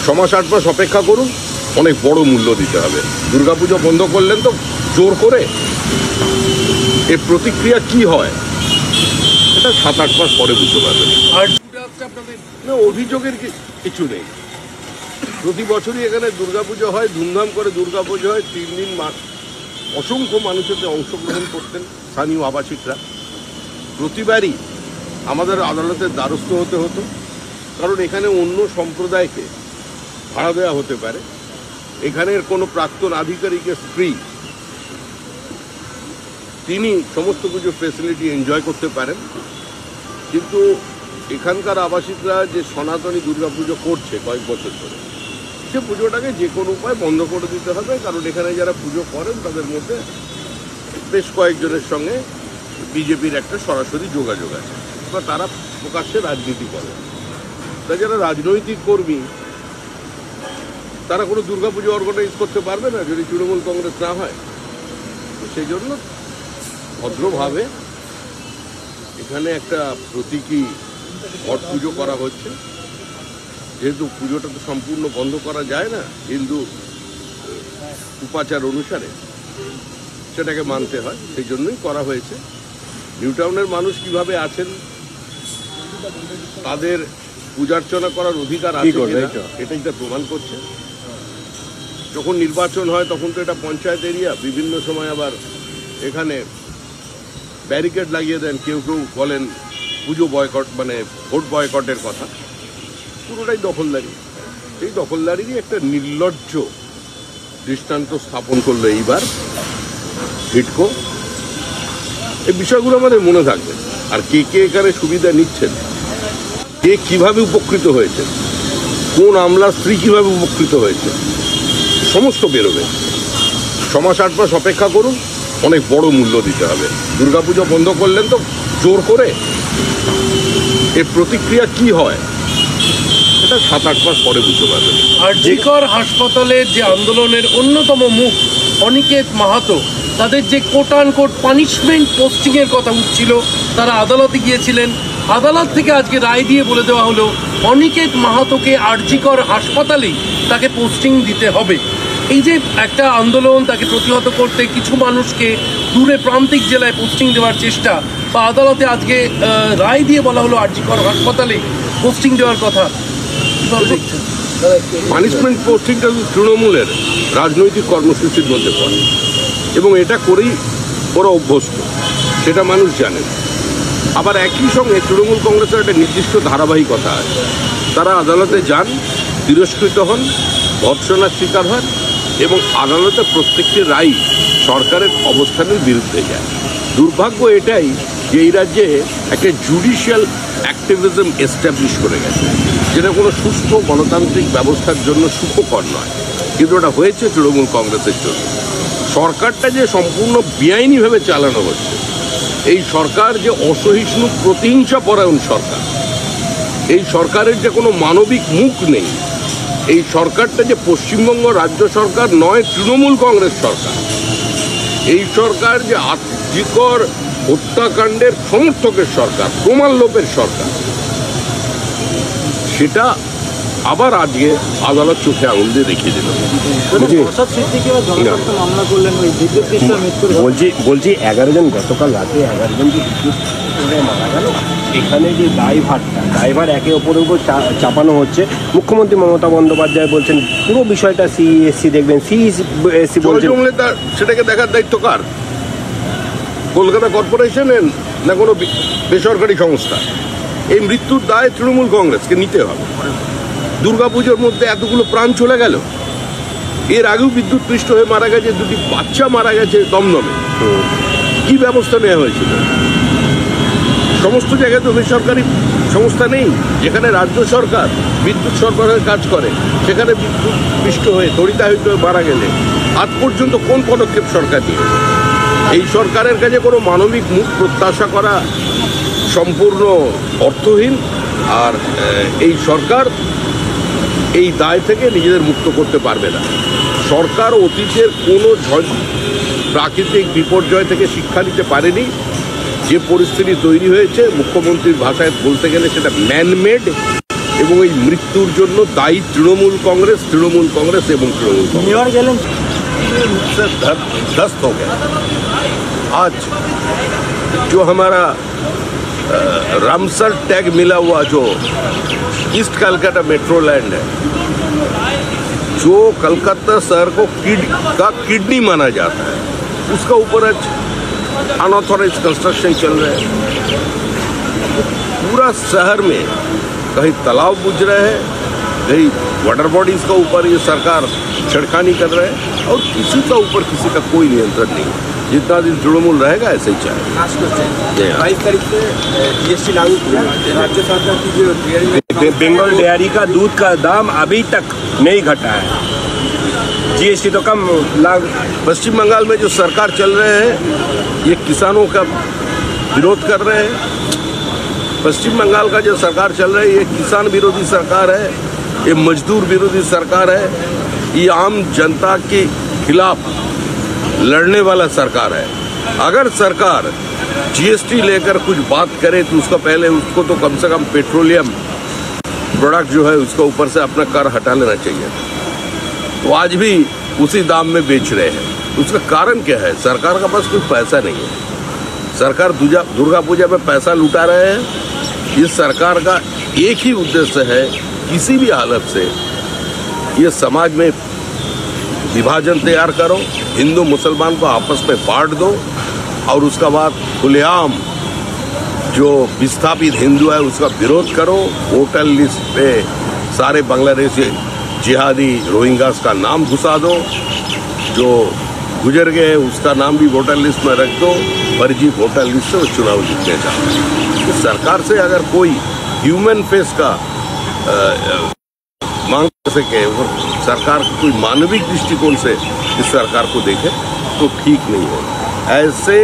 6 মাস 8 মাস অপেক্ষা করুন, অনেক বড় মূল্য দিতে হবে। দুর্গাপুজো বন্ধ করলেন তো জোর করে, এর প্রতিক্রিয়া কি হয় এটা 7-8 মাস পরে বুঝতে পারবেন। আর না, অভিযোগের কিছু নেই। প্রতি বছরই এখানে দুর্গাপুজো হয়, ধুমধাম করে দুর্গাপুজো হয়। 3 দিন অসংখ্য মানুষের অংশগ্রহণ করতেন স্থানীয় আবাসিকরা। প্রতিবারই আমাদের আদালতের দ্বারস্থ হতে হতো, কারণ এখানে অন্য সম্প্রদায়কে ভাড়া দেওয়া হতে পারে। এখানের কোনো প্রাক্তন আধিকারিকের স্ত্রী, তিনি সমস্ত কিছু ফেসিলিটি এনজয় করতে পারেন, কিন্তু এখানকার আবাসিকরা যে সনাতনী দুর্গাপুজো করছে কয়েক বছর ধরে, সে পুজোটাকে যে কোনো উপায় বন্ধ করে দিতে হবে। কারণ এখানে যারা পুজো করেন তাদের মধ্যে বেশ কয়েকজনের সঙ্গে বিজেপির একটা সরাসরি যোগাযোগ আছে, বা তারা প্রকাশ্যে রাজনীতি করে। তাই যারা রাজনৈতিক কর্মী তারা কোনো দুর্গাপুজো অর্গানাইজ করতে পারবে না যদি তৃণমূল কংগ্রেস না হয়। তো সেই জন্য ভদ্রভাবে এখানে একটা প্রতীকী ঘট পুজো করা হচ্ছে। যেহেতু পুজোটা তো সম্পূর্ণ বন্ধ করা যায় না, হিন্দু উপাচার অনুসারে সেটাকে মানতে হয়, সেই জন্যই করা হয়েছে। নিউ টাউনের মানুষ কিভাবে আছেন, তাদের পূজার্চনা করার অধিকার আছে এটাই তা প্রমাণ করছে। যখন নির্বাচন হয় তখন তো এটা পঞ্চায়েত এরিয়া, বিভিন্ন সময় আবার এখানে ব্যারিকেড লাগিয়ে দেন, কেউ কেউ বলেন পুজো বয়কট, মানে ভোট বয়কটের কথা। পুরোটাই দখলদারি। এই দখলদারিরই একটা নির্লজ্জ দৃষ্টান্ত স্থাপন করলো এইবার হিডকো। এই বিষয়গুলো আমাদের মনে থাকবে। আর কে কে এখানে সুবিধা নিচ্ছেন, কে কিভাবে উপকৃত হয়েছে, কোন আমলার স্ত্রী কিভাবে উপকৃত হয়েছে, সমস্ত বেরোবে। 6 মাস 8 মাস অপেক্ষা করুন, অনেক বড় মূল্য দিতে হবে। দুর্গাপুজো বন্ধ করলেন তো জোর করে, এর প্রতিক্রিয়া কি হয় এটা 7-8 মাস পরে বুঝতে পারবেন। আরজিকর হাসপাতালের যে আন্দোলনের অন্যতম মুখ অনিকেত মাহাতো, তাদের যে কোট আনকোট পানিশমেন্ট পোস্টিংয়ের কথা উঠছিল, তারা আদালতে গিয়েছিলেন। আদালত থেকে আজকে রায় দিয়ে বলে দেওয়া হলো অনিকেত মাহাতোকে আরজিকর হাসপাতালেই তাকে পোস্টিং দিতে হবে। এই যে একটা আন্দোলন, তাকে প্রতিহত করতে কিছু মানুষকে দূরে প্রান্তিক জেলায় পোস্টিং দেওয়ার চেষ্টা, বা আদালতে আজকে রায় দিয়ে বলা হলো আরজিকর হাসপাতালে পোস্টিং দেওয়ার কথা, পানিশমেন্ট পোস্টিংটা তৃণমূলের রাজনৈতিক কর্মসূচির মধ্যে পড়ে এবং এটা করেই ওরা অভ্যস্ত, সেটা মানুষ জানেন। আবার একই সঙ্গে তৃণমূল কংগ্রেসের একটা নির্দিষ্ট ধারাবাহিকতা আছে। তারা আদালতে যান, তিরস্কৃত হন, ভর্ৎসনার শিকার হন এবং আদালতে প্রত্যেকটি রায় সরকারের অবস্থানের বিরুদ্ধে যায়। দুর্ভাগ্য এটাই যে এই রাজ্যে একটা জুডিশিয়াল অ্যাক্টিভিজম এস্টাবলিশ করে গেছে, যেটা কোনো সুস্থ গণতান্ত্রিক ব্যবস্থার জন্য সুখকর নয়, কিন্তু ওটা হয়েছে তৃণমূল কংগ্রেসের জন্য। সরকারটা যে সম্পূর্ণ বেআইনিভাবে চালানো হচ্ছে, এই সরকার যে অসহিষ্ণু প্রতিহিংসা পরায়ণ সরকার, এই সরকারের যে কোনো মানবিক মুখ নেই, এই সরকারটা যে পশ্চিমবঙ্গ রাজ্য সরকার নয়, তৃণমূল কংগ্রেস সরকার, এই সরকার যে আর্যিকর হত্যাকাণ্ডের সমর্থকের সরকার, প্রমাণ লোপের সরকার, সেটা আবার আজকে আদালত চোখে আঙুল দিয়ে দেখিয়ে দিল। বলছি 11 জন গতকাল রাতে 11 জন যে বিদ্যুৎ মারা গেল, এখানে যে ড্রাইভার একে অপরের উপর চাপানো হচ্ছে। মুখ্যমন্ত্রী মমতা বন্দ্যোপাধ্যায় বলছেন পুরো বিষয়টা সিইএসসি দেখবেন। সিইএসসি বলছেন সেটাকে দেখার দায়িত্ব কার? কলকাতা কর্পোরেশনের না কোনো বেসরকারি সংস্থা? এই মৃত্যুর দায় তৃণমূল কংগ্রেসকে নিতে হবে। দুর্গাপুজোর মধ্যে এতগুলো প্রাণ চলে গেল, এর আগেও বিদ্যুৎ পৃষ্ঠ হয়ে মারা গেছে, 2টি বাচ্চা মারা গেছে দমদমে। কি ব্যবস্থা নেওয়া হয়েছিল? সমস্ত জায়গায় তো বেসরকারি সংস্থা নেই, যেখানে রাজ্য সরকার বিদ্যুৎ সরবরাহের কাজ করে, সেখানে বিদ্যুৎ পৃষ্ঠ হয়ে তড়িতাহত হয়ে মারা গেলে আজ পর্যন্ত কোন পদক্ষেপ সরকার নিয়েছে? এই সরকারের কাছে কোনো মানবিক মুখ প্রত্যাশা করা সম্পূর্ণ অর্থহীন। আর এই সরকার এই দায় থেকে নিজেদের মুক্ত করতে পারবে না। সরকার অতীতের কোনো প্রাকৃতিক বিপর্যয় থেকে শিক্ষা নিতে পারেনি। যে পরিস্থিতি তৈরি হয়েছে, মুখ্যমন্ত্রীর ভাষায় বলতে গেলে সেটা ম্যানমেড, এবং এই মৃত্যুর জন্য দায়ী তৃণমূল কংগ্রেস এবং তৃণমূল কংগ্রেस से ध्वस्त हो गया। आज जो हमारा रामसर टैग मिला हुआ जो ईस्ट कलकत्ता मेट्रो लैंड है, जो कलकत्ता शहर को किडनी माना जाता है, उसका ऊपर आज अनऑथोराइज कंस्ट्रक्शन चल रहा है। पूरा शहर में कहीं तालाब बुझ रहे हैं, कहीं वाटर बॉडीज का ऊपर ये सरकार छिड़खानी कर रहे हैं और किसी का ऊपर किसी का कोई नियंत्रण नहीं है। जितना दिन तृणमूल रहेगा ऐसे ही चाहे। 22 तारीख से जीएसटी लागू राज्य सरकार की जो बंगाल डेयरी का दूध का दाम अभी तक नहीं घटा है। जीएसटी तो कम लागू। पश्चिम बंगाल में जो सरकार चल रहे हैं ये किसानों का विरोध कर रहे हैं। पश्चिम बंगाल का जो सरकार चल रहा है ये किसान विरोधी सरकार है, ये मजदूर विरोधी सरकार है, ये आम जनता के खिलाफ लड़ने वाला सरकार है। अगर सरकार जीएसटी लेकर कुछ बात करे तो उसका पहले उसको तो कम से कम पेट्रोलियम प्रोडक्ट जो है उसका ऊपर से अपना कर हटा लेना चाहिए। तो आज भी उसी दाम में बेच रहे हैं। उसका कारण क्या है? सरकार का पास कोई पैसा नहीं है। सरकार दुर्गा पूजा में पैसा लुटा रहे हैं। इस सरकार का एक ही उद्देश्य है, किसी भी हालत से ये समाज में विभाजन तैयार करो, हिंदू मुसलमान को आपस में बांट दो और उसका बाद खुलेआम जो विस्थापित हिंदू है उसका विरोध करो। वोटर लिस्ट पे सारे बांग्लादेशी जिहादी रोहिंग्यास का नाम घुसा दो, जो गुजर गए उसका नाम भी वोटर लिस्ट में रख दो। फर्जी वोटर लिस्ट से वो चुनाव जीतने चाहते हैं। इस सरकार से अगर कोई ह्यूमन फेस का मांग कर सके और सरकार को कोई मानविक दृष्टिकोण से इस सरकार को देखे तो ठीक नहीं है। ऐसे